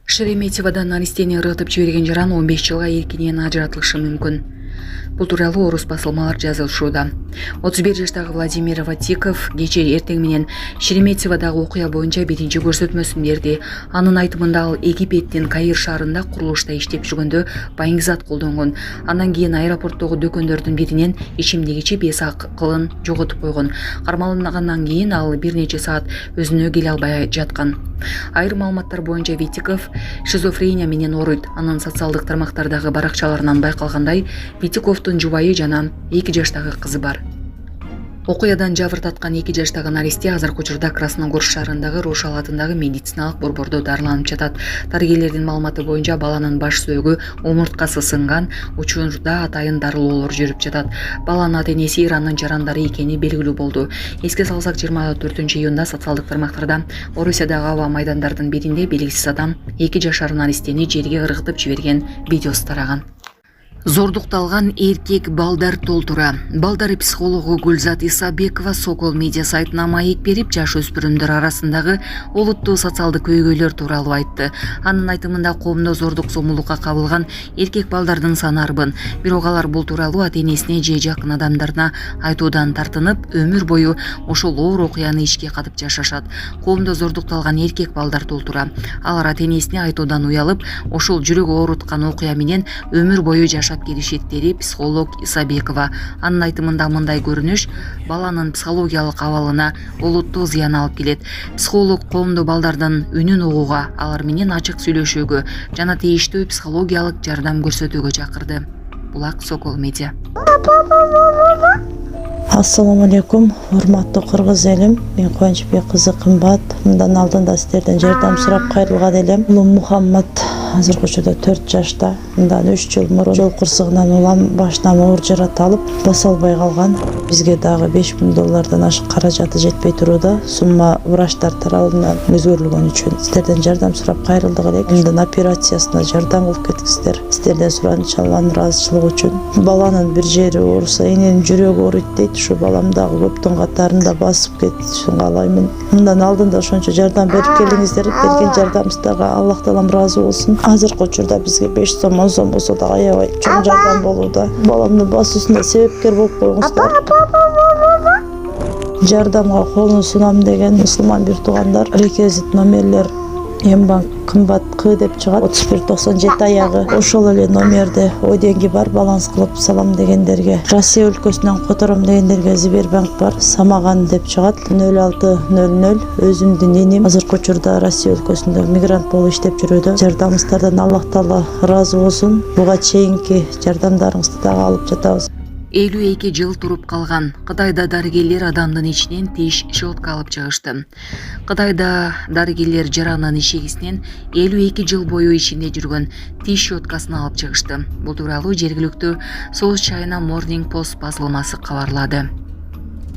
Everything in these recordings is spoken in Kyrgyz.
Шереметьевадан Арестени ыргытып жиберген жаран 15 жылга эркинен ажыратылышы мүмкүн. Бул тууралуу орус басылмалар жазылышууда. 31 жаштагы Владимир Ватиков кече эртең менен Шереметьевадагы окуя боюнча биринчи көрсөтмөсүн берди. Анын айтымында ал Египеттин Каир шаарында курулушта иштеп жүргөндө байыңгы зат колдонгон. Андан кийин аэропорттогу дүкөндөрдүн биринен ичимдик ичип эс акылын жоготуп койгон. Кармалгандан кийин ал бир нече саат өзүнө келе албай жаткан. Айрым маалыматтар боюнча Витиков шизофрения менен ооруйт. Анын социалдык тармактардагы баракчаларынан байкалгандай, Витиковдун жубайы жана 2 жаштагы кызы бар. Окуядан жабыр таткан 2 жаштагы Наристе азыркы учурда Красногор шаарындагы Рошал атындагы медициналык борбордо дарыланып жатат. Дарыгерлердин маалыматы боюнча баланын баш сөөгү омурткасы сынган, учурда атайын дарылоолор жүрүп жатат. Баланын ата-энеси Иранын жарандары экени белгилүү болду. Эске салсак 24-июнда социалдык тармактарда Орусиядагы аба майдандардын биринде белгисиз адам 2 жашар Наристени жерге ыргытып жиберген видеосу тараган. Зордукталган эркек балдар толтура. Балдар психологу Гүлзат Исабекова Сокол медиа сайтына маек берип, жаш өспүрүмдөр арасындагы олуттуу социалдык көйгөйлөр тууралуу айтты. Анын айтымында коомдо зордук зомбулукка кабылган эркек балдардын саны арбын. Бирок алар бул тууралуу ата-энесине же жакын адамдарына айтуудан тартынып, өмүр бою ошол оор окуяны ичке катып жашашат. Коомдо зордукталган эркек балдар толтура. Алар ата-энесине айтуудан уялып, ошол жүрөк ооруткан окуя менен өмүр бою жашап келишет, деди психолог Исабекова. Анын айтымында мындай көрүнүш баланын психологиялык абалына олуттуу зыян алып келет. Психолог коомдо балдардын үнүн угууга, алар менен ачык сүйлөшүүгө жана тийиштүү психологиялык жардам көрсөтүүгө чакырды. Булак Сокол медиа. Ассаламу алейкум, урматтуу кыргыз элим. Мен Кубанычбек кызы Кымбат. Мындан алдында сиздерден жардам сурап кайрылган элем. Улум Мухаммад азыркы учурда 4 жашта. Мындан 3 жыл мурун жол кырсыгынан улам башынан оор жарат алып, баса албай калган. Бизге дагы $5000 ашык каражаты жетпей турууда. Сумма врачтар тарабынан өзгөрүлгөн үчүн сиздерден жардам сурап кайрылдык элек. Мындан операциясына жардам кылып кетиңиздер. Сиздерден суранычы Алланын ыраазычылыгы үчүн. Баланын бир жери ооруса, эненин жүрөгү ооруйт дейт. Ушу балам дагы көптүн катарында басып кетишин каалаймын. Мындан алдында ошончо жардам берип келиңиздер. Берген жардамыңыздарга Аллах таалам ыраазы болсун. Азыркы учурда бизге 5 сом, 10 сом болсо да аябай чоң жардам болууда. Баламдын басуусуна себепкер болуп коюңуздар. Жардамга колун сунам деген мусулман бир туугандар. Реквизит номерлер Эмбанк Кымбат К деп чыгат. 3197 аягы. Ошол эле номерде деньги бар, баланс кылып салам дегендерге. Россия өлкөсүнөн котором дегендерге Сбербанк бар. Самаган деп чыгат. 0600. Өзүмдүн энем азыркы учурда Россия өлкөсүндө мигрант болуп иштеп жүрүүдө. Жардамыңыздардан Аллах таала ыраазы болсун. Буга чейинки жардамдарыңызды дагы алып жатабыз. 52 жыл туруп калган. Кытайда дарыгерлер адамдын ичинен тиш щетка алып чыгышты. Кытайда дарыгерлер жаранын ишегисинен 52 жыл бою ичинде жүргөн тиш щеткасын алып чыгышты. Бул тууралуу жергиликтүү South China Morning Post басылмасы кабарлады.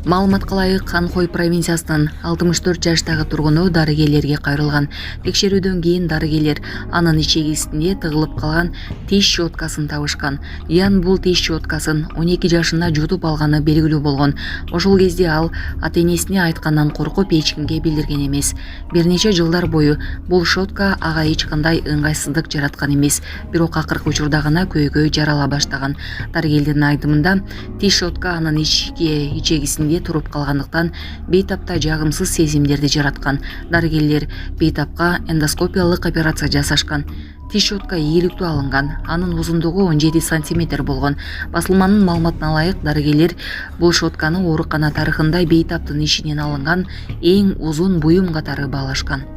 Маалыматка ылайык, Ханхой провинциясынын 64 жаштагы тургуну дарыгерлерге кайрылган. Текшерүүдөн кийин дарыгерлер анын ичегисинде тыгылып калган тиш щеткасын табышкан. Ян бул тиш щеткасын 12 жашында жутуп алганы белгилүү болгон. Ошол кезде ал ата-энесине айткандан коркуп эч кимге билдирген эмес. Бир нече жылдар бою бул щетка ага эч кандай ыңгайсыздык жараткан эмес. Бирок акыркы учурда гана көйгөй жарала баштаган. Дарыгерлердин айтымында тиш щетка анын ичегисинде туруп калгандыктан бейтапта жагымсыз сезимдерди жараткан. Дарыгерлер бейтапка эндоскопиялык операция жасашкан. Тиш щетка ийгиликтүү алынган. Анын узундугу 17 сантиметр болгон. Басылманын маалыматына ылайык, дарыгерлер бул щетканы оорукана тарыхында бейтаптын ишинен алынган эң узун буюм катары баалашкан.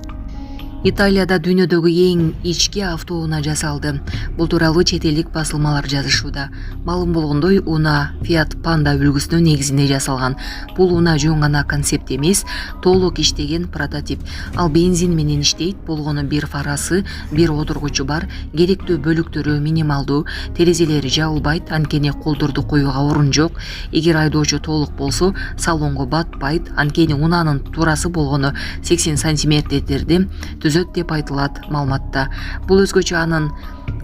Италияда дүйнөдөгү эң ички автоунаа жасалды. Бул тууралуу чет элдик басылмалар жазышууда. Маалым болгондой, унаа Fiat Panda үлгүсүнүн негизинде жасалган. Бул унаа жөн гана концепт эмес, толук иштеген прототип. Ал бензин менен иштейт, болгону бир фарасы, бир отургучу бар, керектүү бөлүктөрү минималдуу, терезелери жабылбайт, анткени колдорду коюуга орун жок. Эгер айдоочу толук болсо, салонго батпайт, анткени унаанын туурасы болгону 80 сантиметрди деп айтылат маалыматта. Бул өзгөчө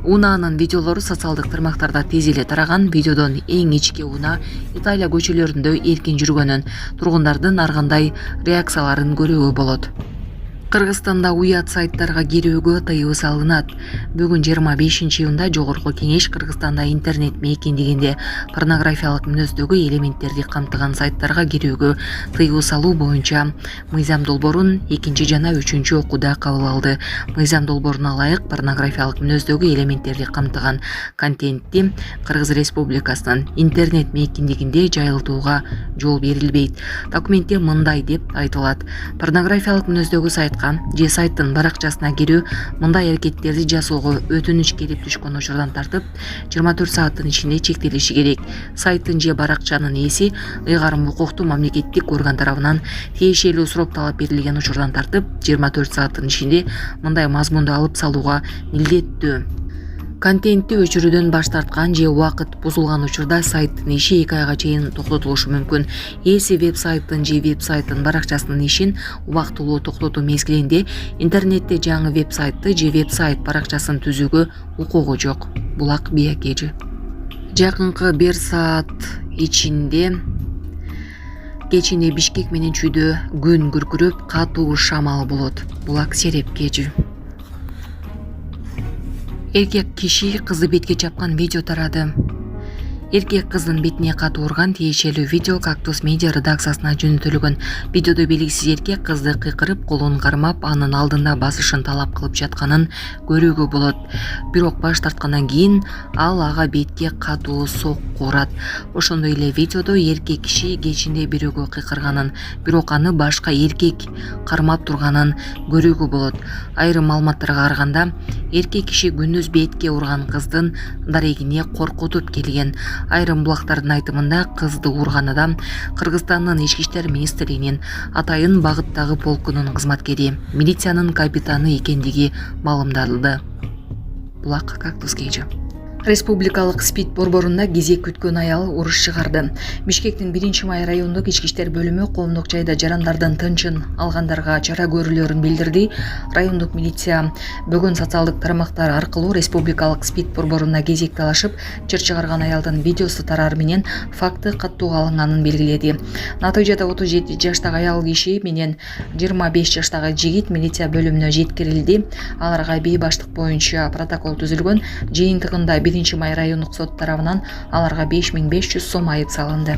унаанын видеолору социалдык тармактарда тез эле тараган. Видеодон эң ички унаа Италия көчөлөрүндө эркин жүргөнүн, тургундардын ар кандай реакцияларын көрүүгө болот. Кыргызстанда уят сайттарга кирүүгө тыюу салынат. Бүгүн 25-июнда Жогорку Кеңеш Кыргызстанда интернет мейкиндигинде порнографиялык мүнөздөгү элементтерди камтыган сайттарга кирүүгө тыюу салуу боюнча мыйзам долбоорун 2 жана 3 окууда кабыл алды. Мыйзам долбооруна ылайык порнографиялык мүнөздөгү элементтерди камтыган контентти Кыргыз Республикасынын интернет мейкиндигинде жайылтууга жол берилбейт. Документте мындай деп айтылат: порнографиялык мүнөздөгү сайтка же сайттын баракчасына кирүү мындай аракеттерди жасоого өтүнүч келип түшкөн учурдан тартып 24 сааттын ичинде чектелиши керек. Сайттын же баракчанын ээси ыйгарым укуктуу мамлекеттик орган тарабынан тиешелүү суроо талап берилген учурдан тартып 24 сааттын ичинде мындай мазмунду алып салууга милдеттүү. Контентти өчүрүүдөн баш тарткан же убакыт бузулган учурда сайттын иши 2 айга чейин токтотулушу мүмкүн. Ээси веб-сайттын же веб-сайттын баракчасынын ишин убактылуу токтотуу мезгилинде интернетте жаңы веб-сайтты же веб-сайт баракчасын түзүүгө укугу жок. Булак Биякежи. Жакынкы 1 саат ичинде кечинде Бишкек менен Чүйдө күн күркүрөп, катуу шамал болот. Булак Серепкежи. Эркек киши кызды бетке чапкан видео тарады. Эркек кыздын бетине катуу урган тиешелүү видео Кактус медиа редакциясына жөнөтүлгөн. Видеодо белгисиз эркек кызды кыйкырып, колун кармап, анын алдында басышын талап кылып жатканын көрүүгө болот. Бирок баш тарткандан кийин ал ага бетке катуу сокку урат. Ошондой эле видеодо эркек киши кечинде бирөөгө кыйкырганын, бирок аны башка эркек кармап турганын көрүүгө болот. Айрым маалыматтарга караганда, эркек киши күндүз бетке урган кыздын дарегине коркутуп келген. Айрым булактардын айтымында кызды урган адам Кыргызстандын Ички иштер министрлигинин Атайын багыттагы полкунун кызматкери, милициянын капитаны экендиги маалымдалды. Булак Кактускежи. Республикалык СПИД борборунда кезек күткөн аял уруш чыгарды. Бишкектин 1-май райондук ички иштер бөлүмү коомдук жайда жарандардын тынчын алгандарга чара көрүлөрүн билдирди. Райондук милиция бүгүн социалдык тармактар аркылуу республикалык СПИД борборуна кезек талашып, чыр чыгарган аялдын видеосу тараар менен факты каттууга алынганын белгиледи. Натыйжада 37 жаштагы аял киши менен 25 жаштагы жигит милиция бөлүмүнө жеткирилди. Аларга бейбаштык боюнча протокол түзүлгөн. Жыйынтыгында 1-май райондук сот тарабынан аларга 5500 сом айып салынды.